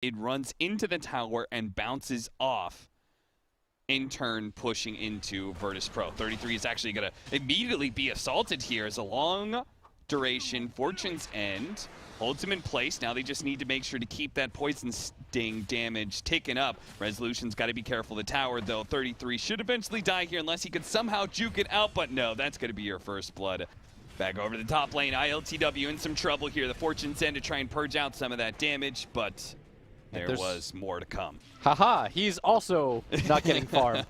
It runs into the tower and bounces off, in turn pushing into Virtus Pro. 33 is actually going to immediately be assaulted here as a long duration Fortune's End holds him in place. Now they just need to make sure to keep that poison sting damage taken up. Resolution's got to be careful. The tower, though, 33 should eventually die here unless he could somehow juke it out, but no, that's going to be your first blood. Back over to the top lane, ILTW in some trouble here. The Fortune's End to try and purge out some of that damage, but there was more to come. Haha, he's also not getting far.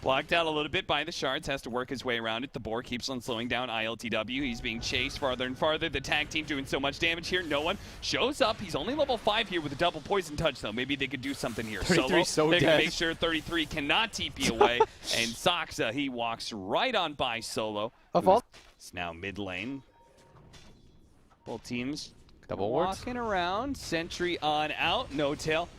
Blocked out a little bit by the shards, has to work his way around it. The boar keeps on slowing down ILTW. He's being chased farther and farther. The tag team doing so much damage here. No one shows up. He's only level 5 here with a double poison touch, though. Maybe they could do something here. 33 so they dead. can make sure 33 cannot TP away. And Soxa, he walks right on by Solo. It's now mid lane. Both teams double wards walking around. Sentry on out. No tail.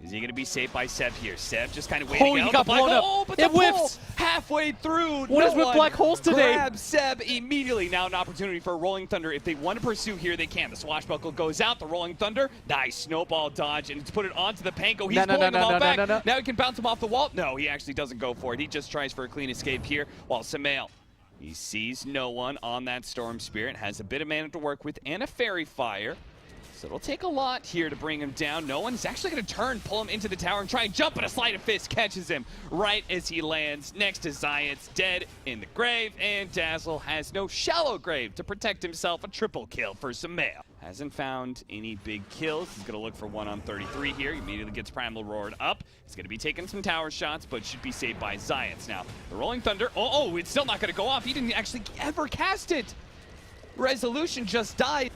Is he going to be saved by Seb here? Seb just kind of waiting out. He got blown up. Oh, but it the whiffs halfway through. What is with black holes today? Grab Seb immediately. Now an opportunity for Rolling Thunder. If they want to pursue here, they can. The Swashbuckle goes out. The Rolling Thunder. Nice snowball dodge, and it's put it onto the Panko. He's pulling them all back. Now he can bounce him off the wall. No, he actually doesn't go for it. He just tries for a clean escape here, while Samael, he sees no one on that Storm Spirit, has a bit of mana to work with, and a Fairy Fire. So it'll take a lot here to bring him down. No one's actually going to turn, pull him into the tower, and try and jump, but a sleight of fist catches him right as he lands next to Zayat's dead in the grave, and Dazzle has no shallow grave to protect himself. A triple kill for Samael. Hasn't found any big kills. He's going to look for one on 33 here. He immediately gets Primal Roared up. He's going to be taking some tower shots, but should be saved by Zayat's. Now, the Rolling Thunder, oh, it's still not going to go off. He didn't actually ever cast it. Resolution just died.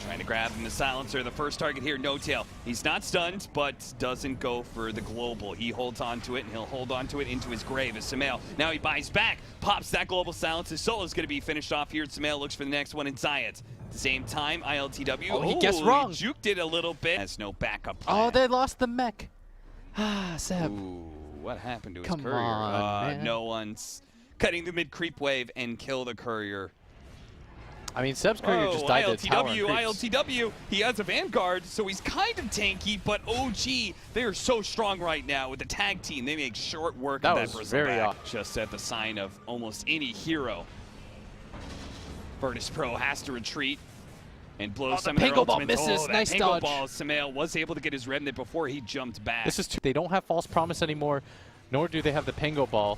Trying to grab him, the silencer, the first target here, No Tail. He's not stunned, but doesn't go for the global. He holds on to it, and he'll hold on to it into his grave as Samael. Now he buys back, pops that global silence. His solo's going to be finished off here. Samael looks for the next one in Zayat. At the same time, ILTW. Oh, he guessed wrong. He juked it a little bit. Has no backup plan. Oh, they lost the mech. Ah, Seb. Ooh, what happened to his Come courier? on, man. No one's cutting the mid-creep wave and kill the courier. I mean, Seb's courier just died to tower and ILTW, he has a Vanguard, so he's kind of tanky, but OG, they are so strong right now with the tag team. They make short work of that was very off. Just at the sign of almost any hero. Virtus Pro has to retreat and blow some of their Pango ball ultimates. misses. That Nice Pango dodge. ball, Samael was able to get his remnant before he jumped back. They don't have False Promise anymore, nor do they have the Pango ball.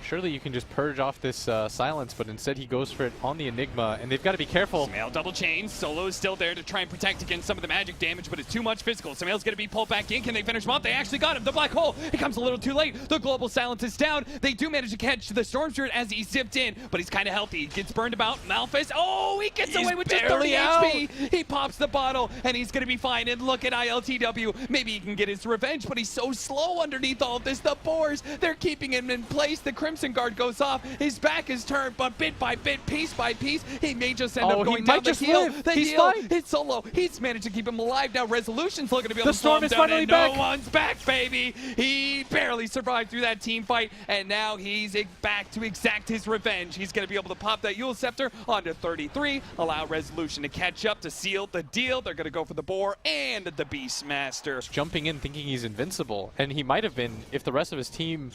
Surely you can just purge off this silence, but instead he goes for it on the Enigma, and they've got to be careful. Samael double chains. Solo is still there to try and protect against some of the magic damage, but it's too much physical. Samael's going to be pulled back in. Can they finish him off? They actually got him. The black hole. It comes a little too late. The global silence is down. They do manage to catch the Storm Spirit as he zipped in, but he's kind of healthy. He gets burned about. Malphus. Oh, he gets away with just 30 HP. He pops the bottle, and he's going to be fine. And look at ILTW. Maybe he can get his revenge, but he's so slow underneath all of this. The boars, they're keeping him in place. The Crimson Guard goes off. His back is turned, but bit by bit, piece by piece, he may just end up going down. The heal. It's Solo. He's managed to keep him alive. Now Resolution's looking to be able to slow him down, and no one's back, baby. He barely survived through that team fight, and now he's back to exact his revenge. He's going to be able to pop that Yule Scepter onto 33, allow Resolution to catch up to seal the deal. They're going to go for the Boar and the Beastmaster. Jumping in thinking he's invincible, and he might have been if the rest of his team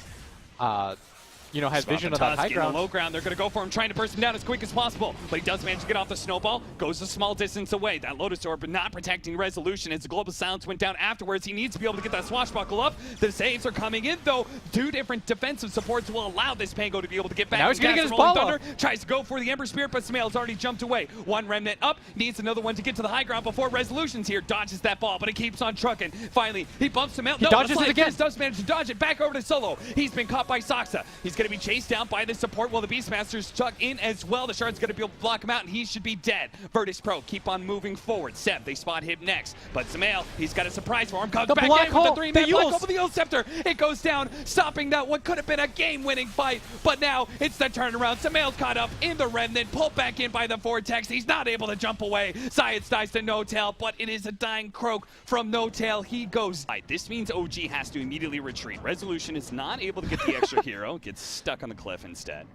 you know, had vision of that high ground. The low ground, they're going to go for him, trying to burst him down as quick as possible. But he does manage to get off the snowball, goes a small distance away. That Lotus Orb, but not protecting Resolution as the global silence went down afterwards. He needs to be able to get that swashbuckle up. The saves are coming in, though. Two different defensive supports will allow this Pango to be able to get back. Now he's going to get his ball up. Tries to go for the Ember Spirit, but Samael's already jumped away. One remnant up, needs another one to get to the high ground before Resolution's here. Dodges that ball, but it keeps on trucking. Finally, he bumps him out. He dodges it again. Does manage to dodge it. Back over to Solo. He's been caught by Soxa. He's going to be chased down by the support while the Beastmaster's stuck in as well. The Shard's going to be able to block him out, and he should be dead. Virtus Pro keep on moving forward. Seb, they spot him next. But Samael, he's got a surprise for him. Comes back in with the 3-man black hole with the Yule Scepter. It goes down, stopping that what could have been a game-winning fight. But now it's the turnaround. Samael's caught up in the remnant, pulled back in by the Vortex. He's not able to jump away. Zayat dies to No Tail, but it is a dying croak from No Tail. He goes. This means OG has to immediately retreat. Resolution is not able to get the extra hero. Gets stuck on the cliff instead.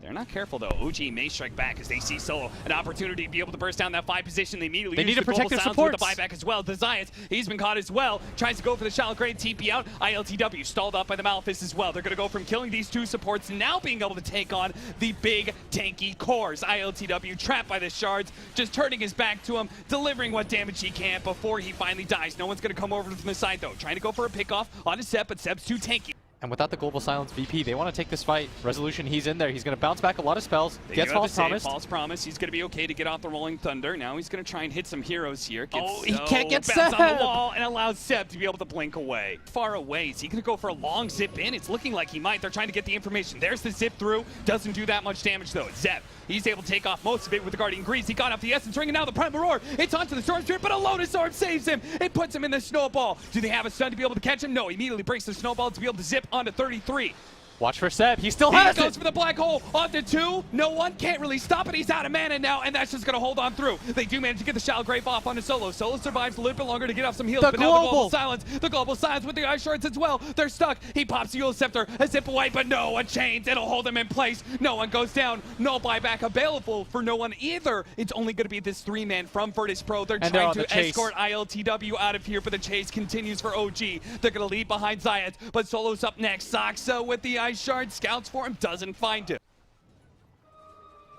They're not careful though. OG may strike back as they see Solo an opportunity to be able to burst down that 5 position. They immediately need use to the protect global their sounds supports. with the buyback as well. The Zayas, he's been caught as well. Tries to go for the shallow grade TP out. ILTW stalled up by the Malphus as well. They're going to go from killing these 2 supports, now being able to take on the big tanky cores. ILTW trapped by the shards, just turning his back to him, delivering what damage he can before he finally dies. No one's going to come over from the side though. Trying to go for a pickoff on his Seb, but Seb's too tanky. And without the Global Silence VP, they want to take this fight. Resolution, he's in there. He's going to bounce back a lot of spells. They Gets False Promise. False Promise. He's going to be okay to get off the Rolling Thunder. Now he's going to try and hit some heroes here. He can't get Seb Seb on the wall and allows Seb to be able to blink away. Far away. Is he going to go for a long zip in? It's looking like he might. They're trying to get the information. There's the zip through. Doesn't do that much damage though. Zeb, he's able to take off most of it with the Guardian Grease. He got off the Essence Ring and now the Primal Roar. It's onto the Storm Spirit, but a Lotus Orb saves him. It puts him in the Snowball. Do they have a stun to be able to catch him? No. He immediately breaks the Snowball to be able to zip onto 33. Watch for Seb. He still has it. He goes for the black hole onto 2. No one can't really stop it. He's out of mana now, and that's just going to hold on through. They do manage to get the Shallow Grave off onto Solo. Solo survives a little bit longer to get off some heals, but now the Global Silence. The Global Silence with the Ice Shards as well. They're stuck. He pops the Eul Scepter, a zip away, but no, a chains. It'll hold him in place. No one goes down. No buyback available for no one either. It's only going to be this 3-man from Virtus Pro. They're trying to escort ILTW out of here, but the chase continues for OG. They're going to leave behind Zayat, but Solo's up next. Saxa with the Ice Shard. Scouts for him, doesn't find him.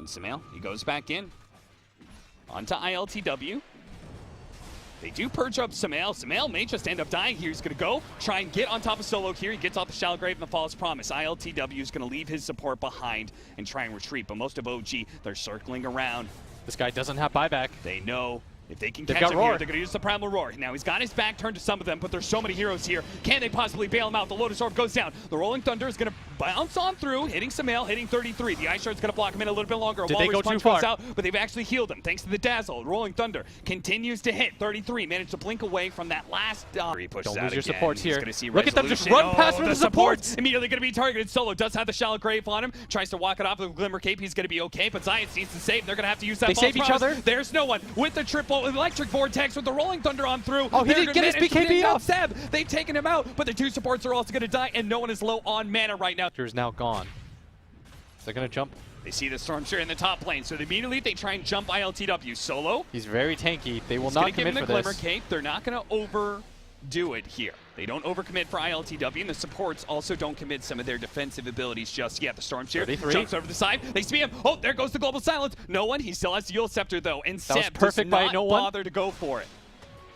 And Sumail, he goes back in. Onto ILTW. They do purge up Sumail. Sumail may just end up dying here. He's going to go try and get on top of Solo here. He gets off the Shallow Grave and the False Promise. ILTW is going to leave his support behind and try and retreat, but most of OG, they're circling around. This guy doesn't have buyback. They know if they can catch him here, they're going to use the Primal Roar. Now, he's got his back turned to some of them, but there's so many heroes here. Can they possibly bail him out? The Lotus Orb goes down. The Rolling Thunder is going to bounce on through, hitting Sumail, hitting 33. The Ice Shard's going to block him in a little bit longer. Did they go too Punch far? goes out, but they've actually healed him thanks to the Dazzle. Rolling Thunder continues to hit 33. Managed to blink away from that last. He pushes Don't out lose your again. supports here. See Look at them just run past the supports. Immediately going to be targeted. Solo does have the Shallow Grave on him. Tries to walk it off with a Glimmer Cape. He's going to be okay, but Zayat needs to save. They're going to have to use that. They save each other. There's no one with the triple Electric Vortex with the Rolling Thunder on through. Oh, he didn't get his BKB off. Seb, they've taken him out, but the 2 supports are also going to die, and no one is low on mana right now. Is now gone. They're going to jump. They see the Stormshire in the top lane, so immediately they try and jump ILTW. Solo. He's very tanky. They will not commit for this. Glimmer Cape. They're not going to overdo it here. They don't overcommit for ILTW, and the supports also don't commit some of their defensive abilities just yet. The Stormshire jumps over the side. They see him. Oh, there goes the Global Silence. No one. He still has the Eul Scepter, though, and Seb does not bother to go for it.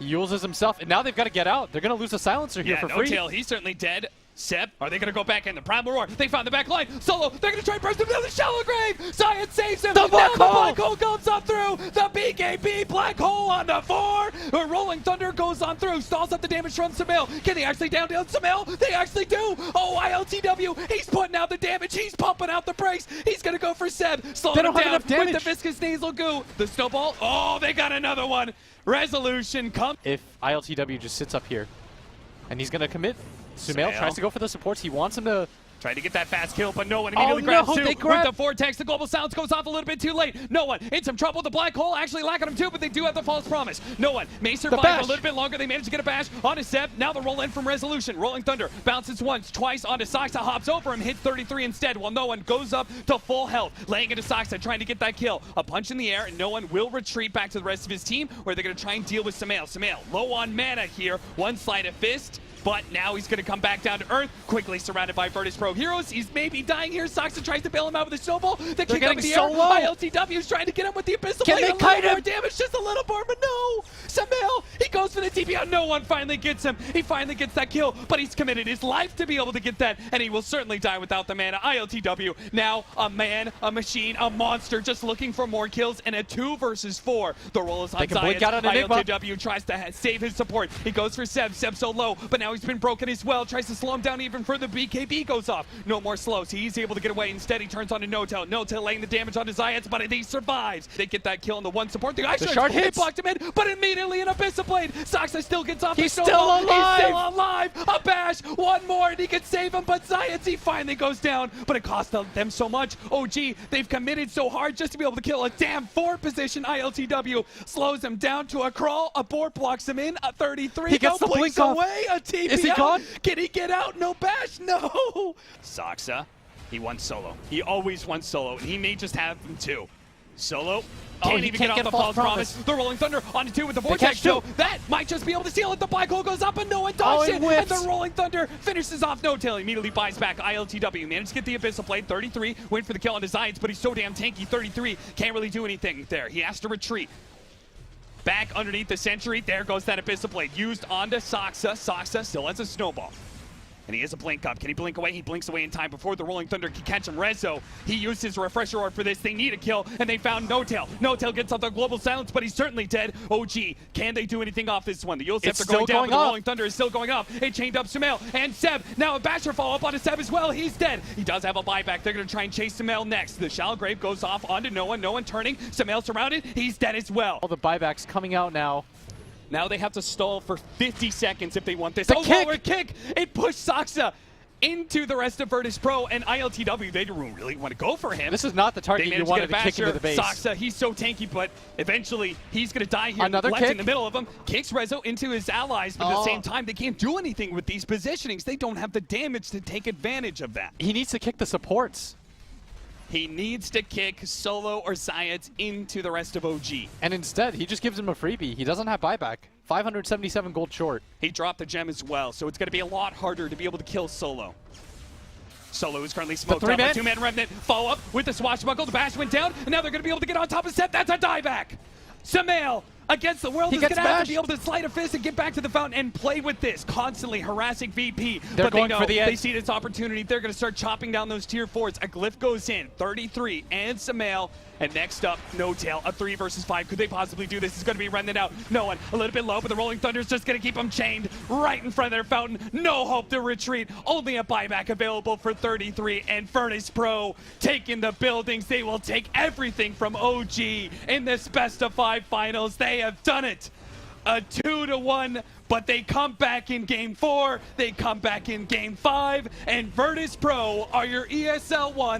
He uses himself, and now they've got to get out. They're going to lose a silencer here for free. No tail. He's certainly dead. Seb, are they going to go back in? The Primal Roar. They found the back line. Solo, they're going to try and burst him down the Shallow Grave. Zayat saves him. The black hole comes on through. The BKB Black Hole on the 4. The Rolling Thunder goes on through. Stalls up the damage from Sumail. Can they actually down Sumail? They actually do. Oh, ILTW. He's putting out the damage. He's pumping out the brakes. He's going to go for Seb. Slow him down with the Viscous Nasal Goo. The Snowball. Oh, they got another one. Resolution comes. If ILTW just sits up here, and he's going to commit. Sumail tries to go for the supports. He wants him to try to get that fast kill, but no one immediately grabs two. With the Vortex, the Global Silence goes off a little bit too late. No one in some trouble. The Black Hole actually lacking him too, but they do have the False Promise. No one may survive a little bit longer. They manage to get a bash onto Seb. Now the roll in from Resolution. Rolling Thunder bounces once, twice onto Saxa, hops over him, hits 33 instead, while no one goes up to full health, laying into Saxa, trying to get that kill. A punch in the air, and no one will retreat back to the rest of his team, where they're going to try and deal with Sumail. Sumail, low on mana here, one sleight of fist. But now he's going to come back down to earth, quickly surrounded by Virtus Pro heroes. He's maybe dying here. Saxa tries to bail him out with a snowball. The kick up in the air. ILTW is trying to get him with the Abyssal Blade. A little more damage, just a little more, but no. Sumail, he goes for the TP out. No one finally gets him. He finally gets that kill, but he's committed his life to be able to get that, and he will certainly die without the mana. ILTW, now a man, a machine, a monster, just looking for more kills, and a 2 versus 4. The roll is on Zayat. ILTW tries to save his support. He goes for Seb. Seb's so low, but now he's been broken as well. Tries to slow him down even further. BKB goes off. No more slows. He's able to get away. Instead, he turns on to No-Tail. No-Tail laying the damage onto Zayat, but he survives. They get that kill on the one support. The Ice Shard hits. They blocked him in, but immediately an Abyssal Blade. Saxa still gets off. He's still alive. He's still alive. A bash. One more, and he can save him, but Zayat, he finally goes down. But it cost them so much. OG, they've committed so hard just to be able to kill a damn 4 position. ILTW slows him down to a crawl. A board blocks him in. A 33. He gets the blink away. A TP. Is he gone? Can he get out? No bash. No. Saxa He won solo. He always won solo, and he may just have them too. Solo can't he even can't get get off the false promise. The Rolling Thunder onto 2 with the Vortex, catch so two. that might just be able to steal it. The Black Hole goes up, and no one Oh, does it it. And whiffs. the Rolling Thunder finishes off No-Tail. Immediately buys back ILTW. Managed to get the Abyssal Blade. 33, went for the kill on his Zions, but he's so damn tanky. 33, can't really do anything there. He has to retreat. Back underneath the Sentry, there goes that Abyssal Blade. Used onto Soxa. Soxa still has a snowball. And he has a blink up. Can he blink away? He blinks away in time before the Rolling Thunder can catch him. Rezo, he used his Refresher Orb for this. They need a kill, and they found No-Tail. No-Tail gets off the Global Silence, but he's certainly dead. OG, can they do anything off this one? The Yule Scepter going down, but the Rolling Thunder is still going up. It chained up Sumail and Seb. Now a Basher follow-up onto Seb as well. He's dead. He does have a buyback. They're going to try and chase Sumail next. The Shallow Grave goes off onto no one. No one turning. Sumail surrounded. He's dead as well. All the buybacks coming out now. Now they have to stall for 50 seconds if they want this. The kick! Lower kick! It pushed Soxa into the rest of Virtus Pro, and ILTW, they don't really want to go for him. This is not the target you wanted to kick into the base. Soxa, he's so tanky, but eventually he's going to die here. Another left kick in the middle of him. Kicks Rezo into his allies, but at the same time, they can't do anything with these positionings. They don't have the damage to take advantage of that. He needs to kick the supports. He needs to kick Solo or Zayats into the rest of OG. And instead, he just gives him a freebie. He doesn't have buyback. 577 gold short. He dropped the gem as well, so it's going to be a lot harder to be able to kill Solo. Solo is currently smoked up. A 2-man remnant follow up with the swashbuckle. The bash went down, and now they're going to be able to get on top of Seth. That's a dieback. Sumail against the world is going to have to be able to slide a fist and get back to the fountain and play with this, constantly harassing VP. They're going for the edge. They see this opportunity. They're going to start chopping down those tier 4s. A glyph goes in, 33, and Sumail. And next up, No-Tail, a 3 versus 5. Could they possibly do this? It's going to be rented out. No one, a little bit low, but the Rolling Thunder is just going to keep them chained right in front of their fountain. No hope to retreat. Only a buyback available for 33. And Furnace Pro taking the buildings. They will take everything from OG in this best of 5 finals. They have done it. A 2-1, but they come back in game 4. They come back in game 5. And Virtus Pro are your ESL1.